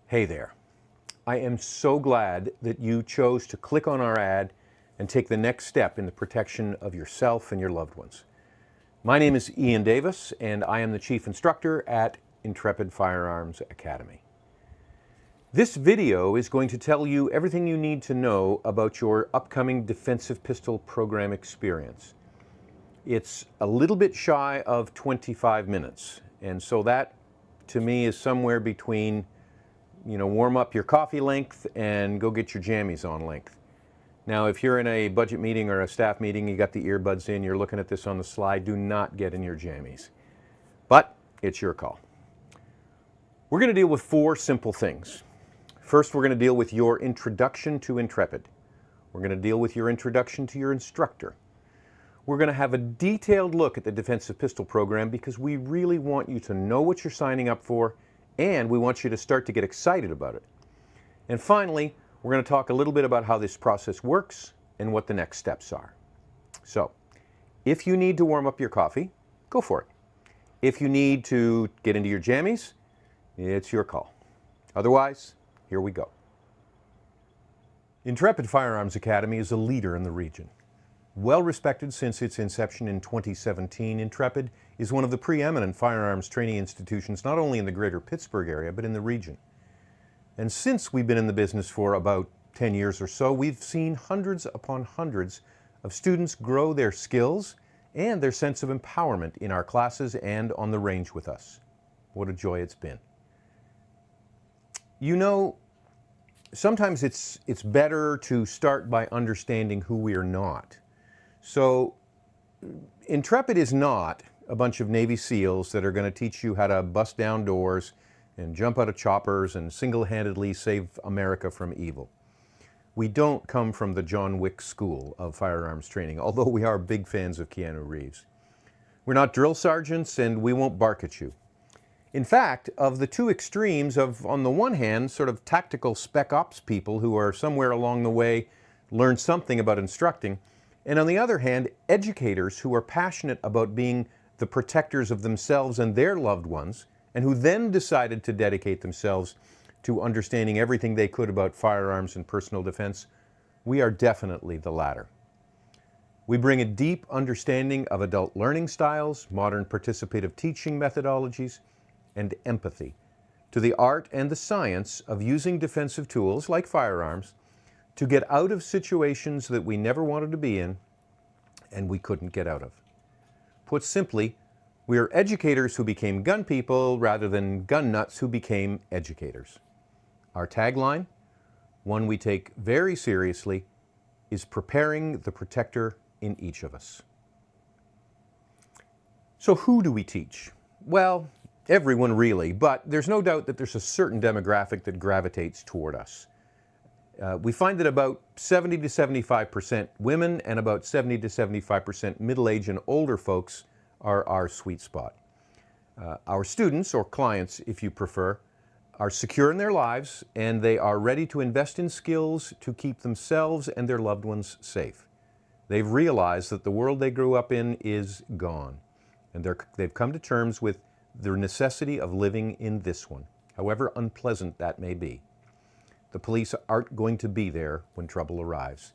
Hey there. I am so glad that you chose to click on our ad and take the next step in the protection of yourself and your loved ones. My name is Ian Davis, and I am the Chief Instructor at Intrepid Firearms Academy. This video is going to tell you everything you need to know about your upcoming defensive pistol program experience. It's a little bit shy of 25 minutes, and so that, to me, is somewhere between warm up your coffee length and go get your jammies on length. Now, if you're in a budget meeting or a staff meeting, you got the earbuds in, you're looking at this on the slide, do not get in your jammies. But it's your call. We're going to deal with 4 simple things. First, we're going to deal with your introduction to Intrepid. We're going to deal with your introduction to your instructor. We're going to have a detailed look at the defensive pistol program because we really want you to know what you're signing up for, and we want you to start to get excited about it. And finally, we're going to talk a little bit about how this process works and what the next steps are. So, if you need to warm up your coffee, go for it. If you need to get into your jammies, it's your call. Otherwise, here we go. Intrepid Firearms Academy is a leader in the region. Well respected since its inception in 2017, Intrepid is one of the preeminent firearms training institutions not only in the greater Pittsburgh area, but in the region. And since we've been in the business for about 10 years or so, we've seen hundreds upon hundreds of students grow their skills and their sense of empowerment in our classes and on the range with us. What a joy it's been. You know, sometimes it's better to start by understanding who we are not. So, Intrepid is not a bunch of Navy SEALs that are going to teach you how to bust down doors and jump out of choppers and single-handedly save America from evil. We don't come from the John Wick school of firearms training, although we are big fans of Keanu Reeves. We're not drill sergeants, and we won't bark at you. In fact, of the two extremes of, on the one hand, sort of tactical spec ops people who are somewhere along the way learned something about instructing, and on the other hand, educators who are passionate about being the protectors of themselves and their loved ones, and who then decided to dedicate themselves to understanding everything they could about firearms and personal defense, we are definitely the latter. We bring a deep understanding of adult learning styles, modern participative teaching methodologies, and empathy to the art and the science of using defensive tools like firearms to get out of situations that we never wanted to be in and we couldn't get out of. Put simply, we are educators who became gun people rather than gun nuts who became educators. Our tagline, one we take very seriously, is preparing the protector in each of us. So who do we teach? Well, everyone really, but there's no doubt that there's a certain demographic that gravitates toward us. We find that about 70 to 75% women and about 70 to 75% middle-aged and older folks are our sweet spot. Our students, or clients if you prefer, are secure in their lives and they are ready to invest in skills to keep themselves and their loved ones safe. They've realized that the world they grew up in is gone, and they've come to terms with the necessity of living in this one, however unpleasant that may be. The police aren't going to be there when trouble arrives.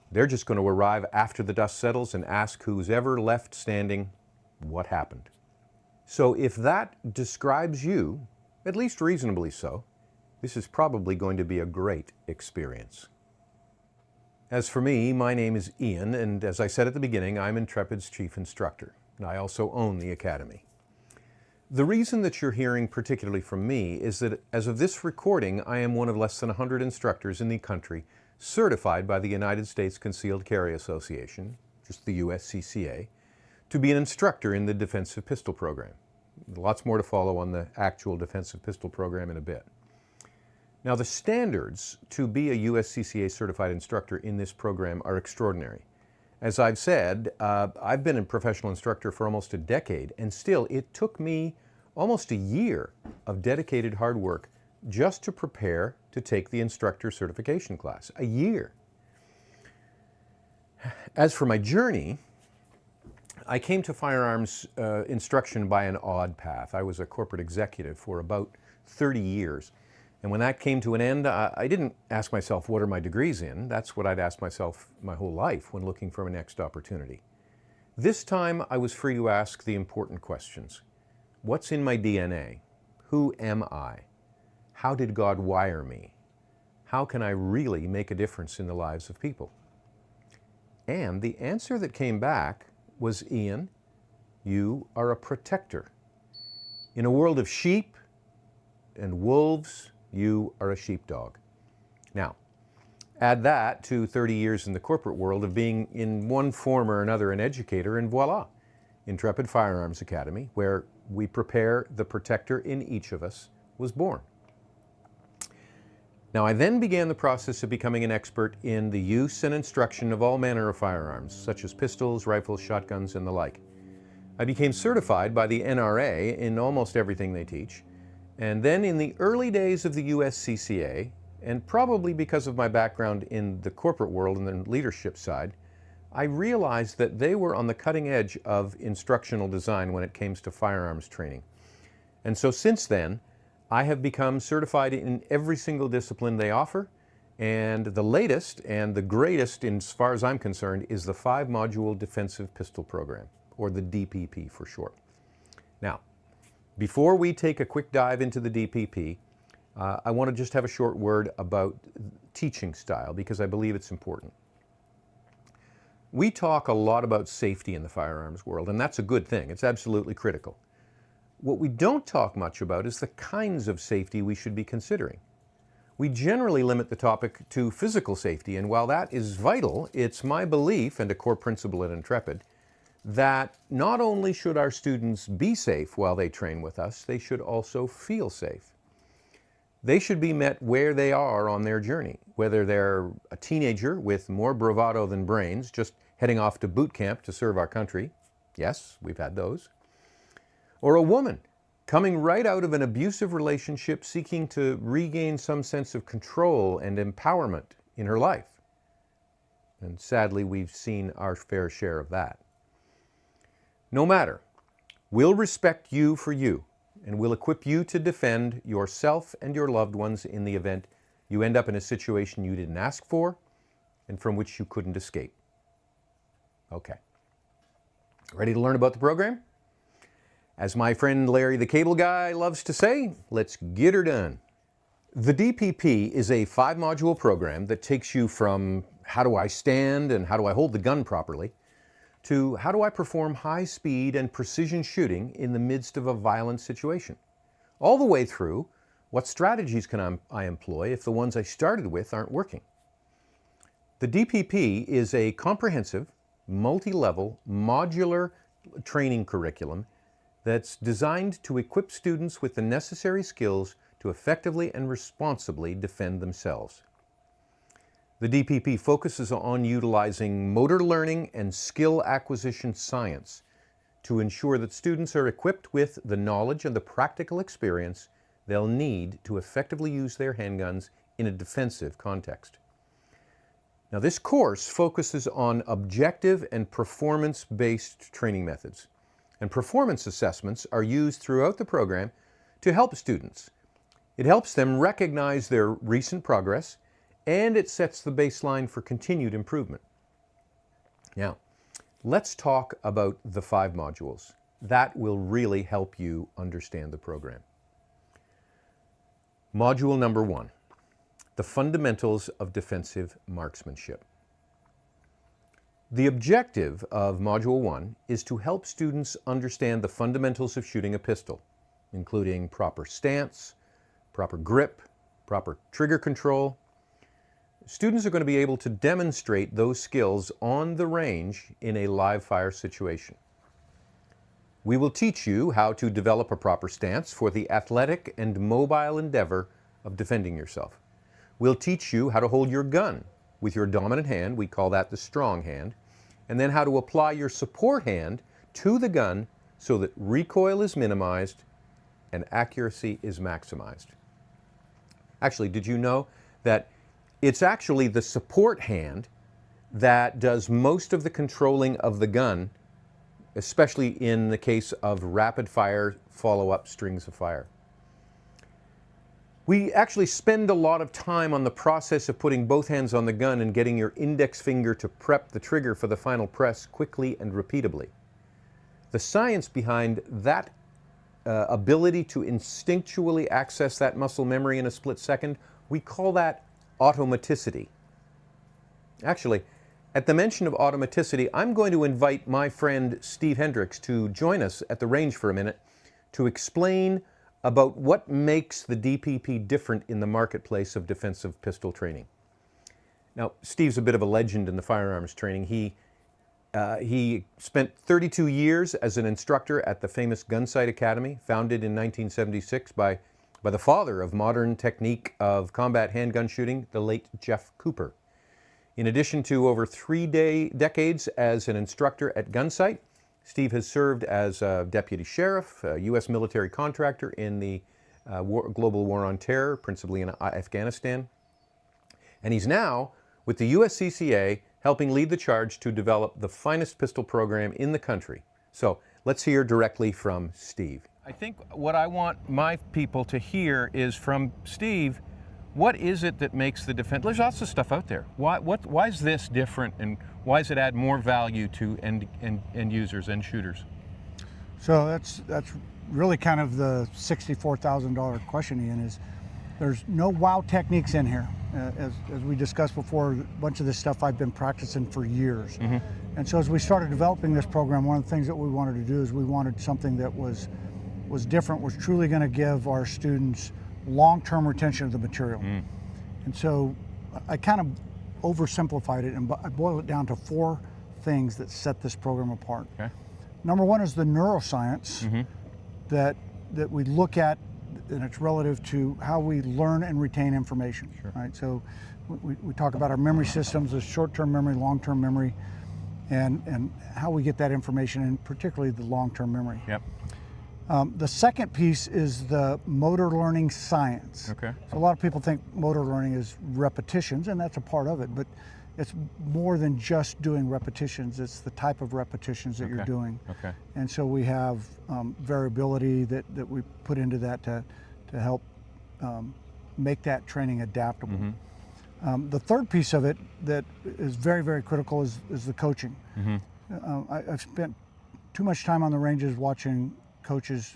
They're just going to arrive after the dust settles and ask who's ever left standing, what happened? So if that describes you, at least reasonably so, this is probably going to be a great experience. As for me, my name is Ian, and as I said at the beginning, I'm Intrepid's Chief Instructor, and I also own the Academy. The reason that you're hearing particularly from me is that as of this recording, I am one of less than 100 instructors in the country certified by the United States Concealed Carry Association, just the USCCA, to be an instructor in the defensive pistol program. Lots more to follow on the actual defensive pistol program in a bit. Now, the standards to be a USCCA certified instructor in this program are extraordinary. As I've said, I've been a professional instructor for almost a decade, and still it took me almost a year of dedicated hard work just to prepare to take the instructor certification class. A year. As for my journey, I came to firearms instruction by an odd path. I was a corporate executive for about 30 years. And when that came to an end, I didn't ask myself, what are my degrees in? That's what I'd asked myself my whole life when looking for my next opportunity. This time, I was free to ask the important questions. What's in my DNA? Who am I? How did God wire me? How can I really make a difference in the lives of people? And the answer that came back was, Ian, you are a protector. In a world of sheep and wolves, you are a sheepdog. Now, add that to 30 years in the corporate world of being in one form or another an educator, and voila, Intrepid Firearms Academy, where we prepare the protector in each of us, was born. Now, I then began the process of becoming an expert in the use and instruction of all manner of firearms, such as pistols, rifles, shotguns, and the like. I became certified by the NRA in almost everything they teach, and then in the early days of the USCCA, and probably because of my background in the corporate world and the leadership side, I realized that they were on the cutting edge of instructional design when it came to firearms training. And so since then, I have become certified in every single discipline they offer, and the latest and the greatest, as far as I'm concerned, is the 5-module Defensive Pistol Program, or the DPP for short. Now, before we take a quick dive into the DPP, I want to just have a short word about teaching style, because I believe it's important. We talk a lot about safety in the firearms world, and that's a good thing. It's absolutely critical. What we don't talk much about is the kinds of safety we should be considering. We generally limit the topic to physical safety, and while that is vital, it's my belief, and a core principle at Intrepid, that not only should our students be safe while they train with us, they should also feel safe. They should be met where they are on their journey, whether they're a teenager with more bravado than brains, just heading off to boot camp to serve our country. Yes, we've had those. Or a woman coming right out of an abusive relationship seeking to regain some sense of control and empowerment in her life. And sadly, we've seen our fair share of that. No matter, we'll respect you for you, and we'll equip you to defend yourself and your loved ones in the event you end up in a situation you didn't ask for and from which you couldn't escape. Okay. Ready to learn about the program? As my friend Larry the Cable Guy loves to say, let's get her done. The DPP is a 5-module program that takes you from how do I stand and how do I hold the gun properly to how do I perform high speed and precision shooting in the midst of a violent situation. All the way through, what strategies can I employ if the ones I started with aren't working? The DPP is a comprehensive, multi-level, modular training curriculum that's designed to equip students with the necessary skills to effectively and responsibly defend themselves. The DPP focuses on utilizing motor learning and skill acquisition science to ensure that students are equipped with the knowledge and the practical experience they'll need to effectively use their handguns in a defensive context. Now, this course focuses on objective and performance-based training methods, and performance assessments are used throughout the program to help students. It helps them recognize their recent progress, and it sets the baseline for continued improvement. Now, let's talk about the 5 modules. That will really help you understand the program. Module number 1, the fundamentals of defensive marksmanship. The objective of Module 1 is to help students understand the fundamentals of shooting a pistol, including proper stance, proper grip, proper trigger control. Students are going to be able to demonstrate those skills on the range in a live fire situation. We will teach you how to develop a proper stance for the athletic and mobile endeavor of defending yourself. We'll teach you how to hold your gun with your dominant hand, we call that the strong hand, and then how to apply your support hand to the gun so that recoil is minimized and accuracy is maximized. Actually, did you know that it's actually the support hand that does most of the controlling of the gun, especially in the case of rapid fire follow-up strings of fire? We actually spend a lot of time on the process of putting both hands on the gun and getting your index finger to prep the trigger for the final press quickly and repeatably. The science behind that ability to instinctually access that muscle memory in a split second, we call that automaticity. Actually, at the mention of automaticity, I'm going to invite my friend Steve Hendricks to join us at the range for a minute to explain about what makes the DPP different in the marketplace of defensive pistol training. Now, Steve's a bit of a legend in the firearms training. He spent 32 years as an instructor at the famous Gunsight Academy, founded in 1976 by the father of modern technique of combat handgun shooting, the late Jeff Cooper. In addition to over 3 decades as an instructor at Gunsight, Steve has served as a deputy sheriff, a U.S. military contractor in the global war on terror, principally in Afghanistan. And he's now with the USCCA helping lead the charge to develop the finest pistol program in the country. So let's hear directly from Steve. I think what I want my people to hear is from Steve, what is it that makes the defense? There's lots of stuff out there. Why is this different, and why does it add more value to end users, end shooters? So that's really kind of the $64,000 question, Ian, is there's no wow techniques in here. As we discussed before, a bunch of this stuff I've been practicing for years. Mm-hmm. And so as we started developing this program, one of the things that we wanted to do is we wanted something that was different, was truly going to give our students long-term retention of the material. Mm. And so I kind of oversimplified it, and I boiled it down to 4 things that set this program apart. Okay. Number 1 is the neuroscience. Mm-hmm. that we look at, and it's relative to how we learn and retain information. Sure. Right? So we talk about our memory systems, the short-term memory, long-term memory, and how we get that information, and particularly the long-term memory. Yep. The second piece is the motor learning science. Okay. So a lot of people think motor learning is repetitions, and that's a part of it, but it's more than just doing repetitions. It's the type of repetitions that you're doing. Okay. And so we have variability that we put into that to help make that training adaptable. Mm-hmm. The third piece of it that is very, very critical is the coaching. Mm-hmm. I've spent too much time on the ranges watching coaches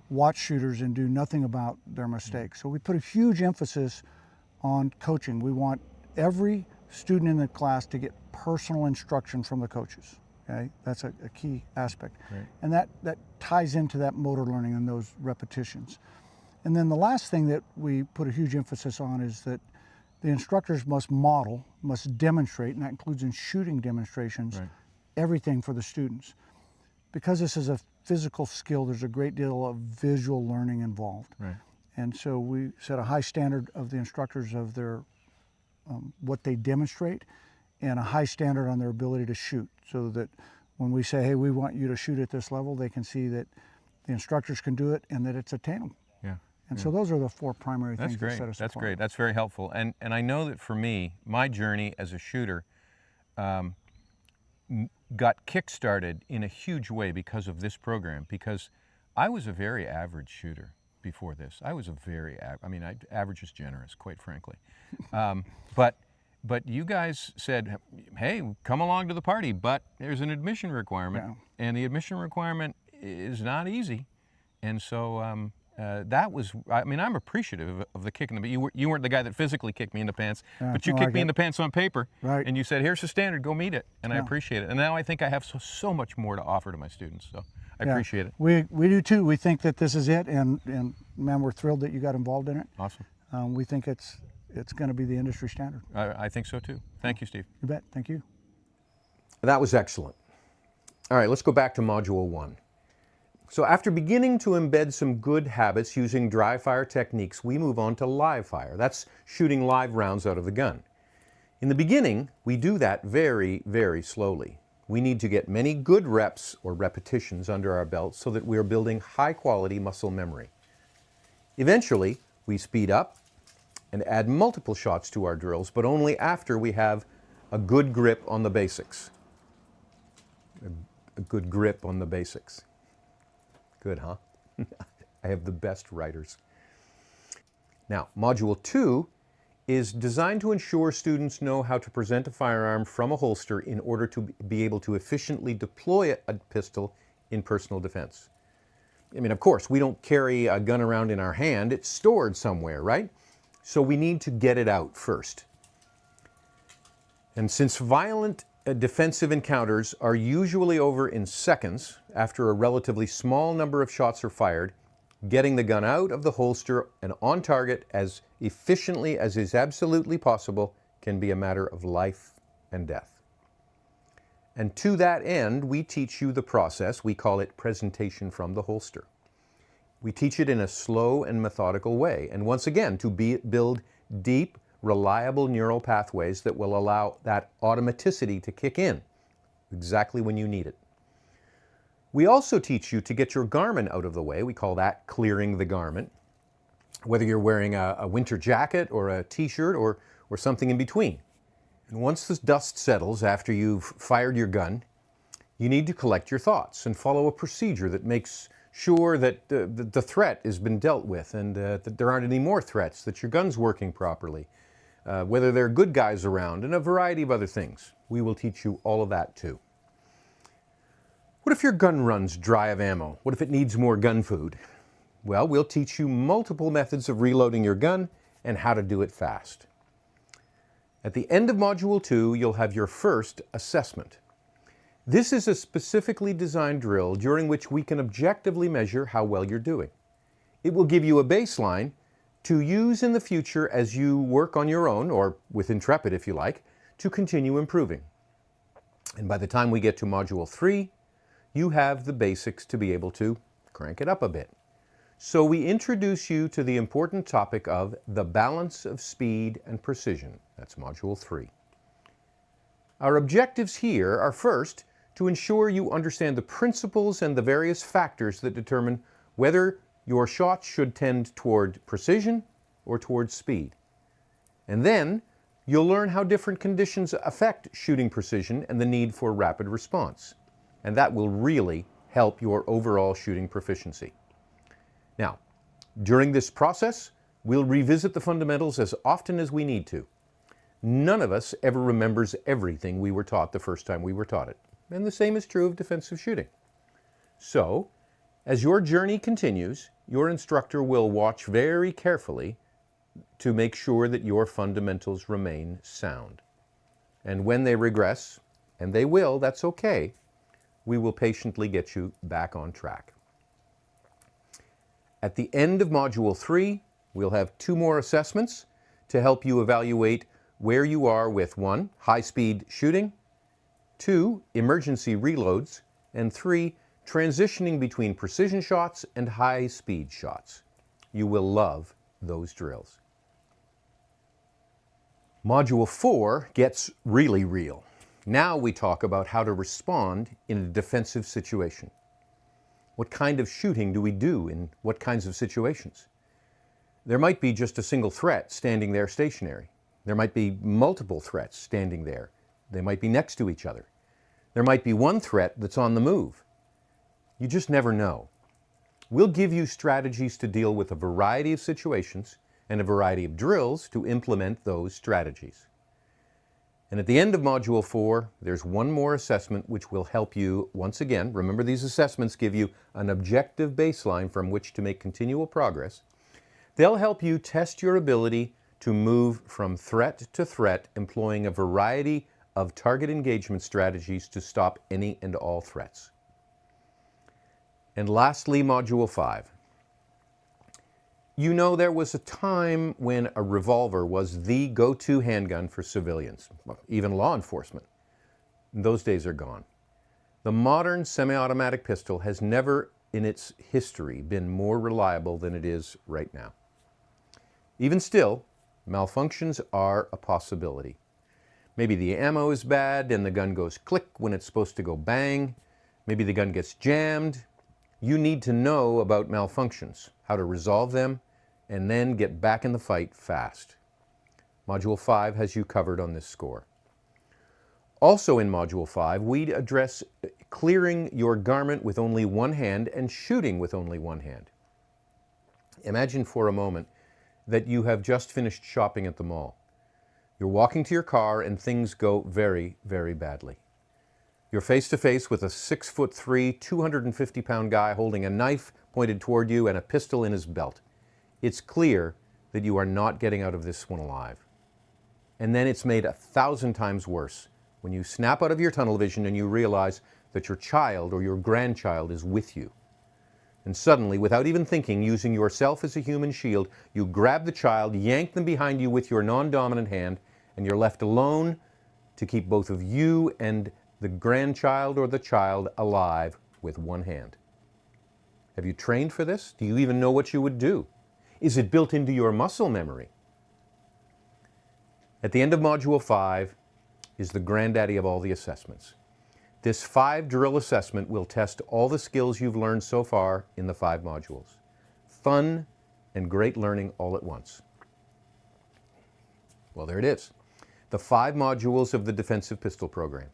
watch shooters and do nothing about their mistakes. So we put a huge emphasis on coaching. We want every student in the class to get personal instruction from the coaches. Okay, that's a key aspect. Right. And that ties into that motor learning and those repetitions. And then the last thing that we put a huge emphasis on is that the instructors must model, must demonstrate, and that includes in shooting demonstrations, right, everything for the students. Because this is a physical skill, there's a great deal of visual learning involved. Right. And so we set a high standard of the instructors of their what they demonstrate, and a high standard on their ability to shoot, so that when we say, hey, we want you to shoot at this level, they can see that the instructors can do it and that it's attainable. Yeah. And so those are the 4 primary things that set us apart. That's great. That's very helpful. And I know that for me, my journey as a shooter got kick-started in a huge way because of this program, because I was a very average shooter before this. I was a very, average is generous, quite frankly. But you guys said, hey, come along to the party, but there's an admission requirement, yeah, and the admission requirement is not easy. And so that was, I'm appreciative of the kick in the, you weren't the guy that physically kicked me in the pants, yeah, but you kicked me in the pants on paper, right, and you said, here's the standard, go meet it, and yeah, I appreciate it. And now I think I have so much more to offer to my students, so I appreciate it. We do too. We think that this is it, and man, we're thrilled that you got involved in it. Awesome. We think it's going to be the industry standard. I think so too. Thank you, Steve. You bet. Thank you. That was excellent. All right, let's go back to Module 1. So after beginning to embed some good habits using dry fire techniques, we move on to live fire. That's shooting live rounds out of the gun. In the beginning, we do that very, very slowly. We need to get many good reps or repetitions under our belt so that we are building high-quality muscle memory. Eventually, we speed up and add multiple shots to our drills, but only after we have a good grip on the basics. A good grip on the basics. Good, huh? I have the best writers. Now, Module 2 is designed to ensure students know how to present a firearm from a holster in order to be able to efficiently deploy a pistol in personal defense. I mean, of course, we don't carry a gun around in our hand. It's stored somewhere, right? So we need to get it out first. And since violent defensive encounters are usually over in seconds after a relatively small number of shots are fired, getting the gun out of the holster and on target as efficiently as is absolutely possible can be a matter of life and death. And to that end, we teach you the process. We call it presentation from the holster. We teach it in a slow and methodical way, and once again, to build deep, reliable neural pathways that will allow that automaticity to kick in exactly when you need it. We also teach you to get your garment out of the way. We call that clearing the garment, whether you're wearing a winter jacket or a t-shirt or something in between. And once the dust settles after you've fired your gun, you need to collect your thoughts and follow a procedure that makes sure that the threat has been dealt with and that there aren't any more threats, that your gun's working properly, whether there are good guys around, and a variety of other things. We will teach you all of that too. What if your gun runs dry of ammo? What if it needs more gun food? Well, we'll teach you multiple methods of reloading your gun and how to do it fast. At the end of Module 2, you'll have your first assessment. This is a specifically designed drill during which we can objectively measure how well you're doing. It will give you a baseline to use in the future as you work on your own, or with Intrepid if you like, to continue improving. And by the time we get to Module 3, you have the basics to be able to crank it up a bit. So we introduce you to the important topic of the balance of speed and precision. That's Module 3. Our objectives here are first to ensure you understand the principles and the various factors that determine whether your shots should tend toward precision or toward speed. And then you'll learn how different conditions affect shooting precision and the need for rapid response. And that will really help your overall shooting proficiency. Now, during this process, we'll revisit the fundamentals as often as we need to. None of us ever remembers everything we were taught the first time we were taught it. And the same is true of defensive shooting. So, as your journey continues, your instructor will watch very carefully to make sure that your fundamentals remain sound. And when they regress, and they will, that's okay, we will patiently get you back on track. At the end of Module 3, we'll have 2 more assessments to help you evaluate where you are with 1, high-speed shooting, 2, emergency reloads, and 3, transitioning between precision shots and high-speed shots. You will love those drills. Module 4 gets really real. Now we talk about how to respond in a defensive situation. What kind of shooting do we do in what kinds of situations? There might be just a single threat standing there stationary. There might be multiple threats standing there. They might be next to each other. There might be one threat that's on the move. You just never know. We'll give you strategies to deal with a variety of situations and a variety of drills to implement those strategies. And at the end of Module 4, there's one more assessment which will help you, once again, remember these assessments give you an objective baseline from which to make continual progress. They'll help you test your ability to move from threat to threat, employing a variety of target engagement strategies to stop any and all threats. And lastly, Module 5. You know, there was a time when a revolver was the go-to handgun for civilians, even law enforcement. Those days are gone. The modern semi-automatic pistol has never in its history been more reliable than it is right now. Even still, malfunctions are a possibility. Maybe the ammo is bad and the gun goes click when it's supposed to go bang. Maybe the gun gets jammed. You need to know about malfunctions, how to resolve them, and then get back in the fight fast. Module 5 has you covered on this score. Also in Module 5, we address clearing your garment with only one hand and shooting with only one hand. Imagine for a moment that you have just finished shopping at the mall. You're walking to your car and things go very, very badly. You're face to face with a 6'3", 250-pound guy holding a knife pointed toward you and a pistol in his belt. It's clear that you are not getting out of this one alive. And then it's made 1,000 times worse when you snap out of your tunnel vision and you realize that your child or your grandchild is with you. And suddenly, without even thinking, using yourself as a human shield, you grab the child, yank them behind you with your non-dominant hand, and you're left alone to keep both of you and the grandchild or the child alive with one hand. Have you trained for this? Do you even know what you would do? Is it built into your muscle memory? At the end of Module 5 is the granddaddy of all the assessments. This 5-drill assessment will test all the skills you've learned so far in the 5 modules. Fun and great learning all at once. Well, there it is. The 5 modules of the Defensive Pistol Program.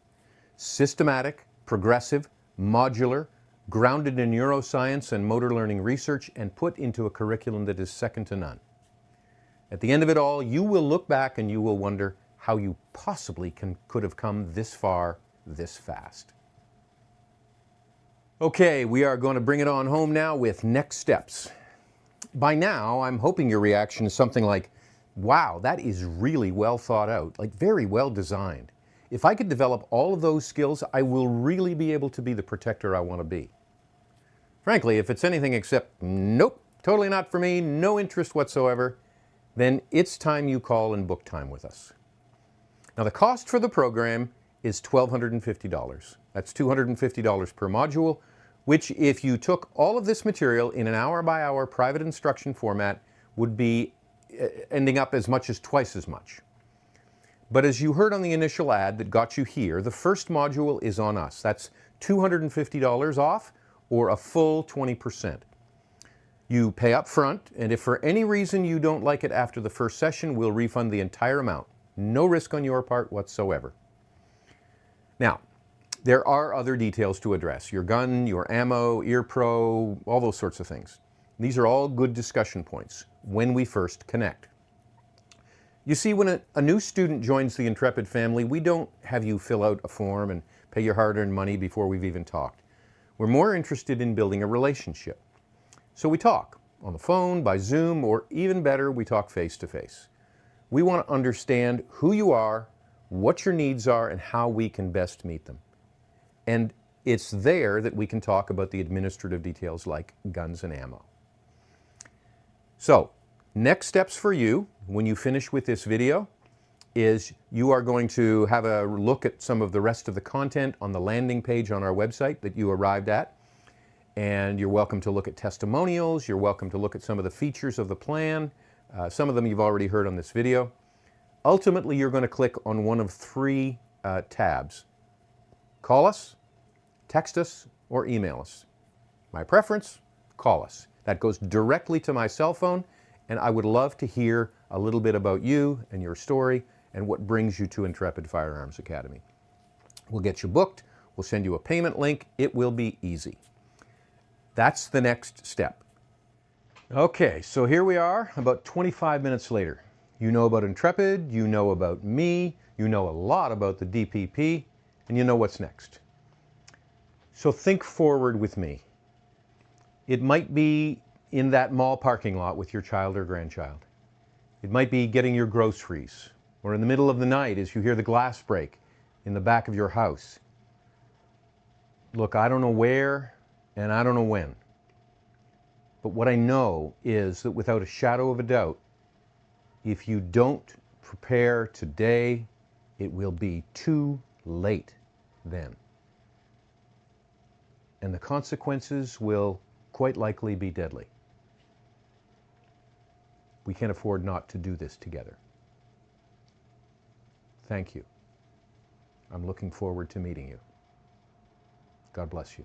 Systematic, progressive, modular, grounded in neuroscience and motor learning research, and put into a curriculum that is second to none. At the end of it all, you will look back and you will wonder how you possibly could have come this far, this fast. Okay, we are going to bring it on home now with next steps. By now, I'm hoping your reaction is something like, wow, that is really well thought out, like very well designed. If I could develop all of those skills, I will really be able to be the protector I want to be. Frankly, if it's anything except, nope, totally not for me, no interest whatsoever, then it's time you call and book time with us. Now, the cost for the program is $1,250. That's $250 per module, which if you took all of this material in an hour-by-hour private instruction format would be ending up as much as twice as much. But as you heard on the initial ad that got you here, the first module is on us. That's $250 off or a full 20%. You pay up front, and if for any reason you don't like it after the first session, we'll refund the entire amount. No risk on your part whatsoever. Now, there are other details to address. Your gun, your ammo, ear pro, all those sorts of things. These are all good discussion points when we first connect. You see, when a new student joins the Intrepid family, we don't have you fill out a form and pay your hard-earned money before we've even talked. We're more interested in building a relationship. So we talk on the phone, by Zoom, or even better, we talk face-to-face. We want to understand who you are, what your needs are, and how we can best meet them. And it's there that we can talk about the administrative details like guns and ammo. So, next steps for you when you finish with this video is you are going to have a look at some of the rest of the content on the landing page on our website that you arrived at. And you're welcome to look at testimonials, you're welcome to look at some of the features of the plan. Some of them you've already heard on this video. Ultimately, you're going to click on one of 3 tabs. Call us, text us, or email us. My preference, call us. That goes directly to my cell phone, and I would love to hear a little bit about you and your story and what brings you to Intrepid Firearms Academy. We'll get you booked, we'll send you a payment link, it will be easy. That's the next step. Okay, so here we are, about 25 minutes later. You know about Intrepid, you know about me, you know a lot about the DPP, and you know what's next. So think forward with me. It might be in that mall parking lot with your child or grandchild. It might be getting your groceries, or in the middle of the night as you hear the glass break in the back of your house. Look, I don't know where, and I don't know when. But what I know is that without a shadow of a doubt, if you don't prepare today, it will be too late then. And the consequences will quite likely be deadly. We can't afford not to do this together. Thank you. I'm looking forward to meeting you. God bless you.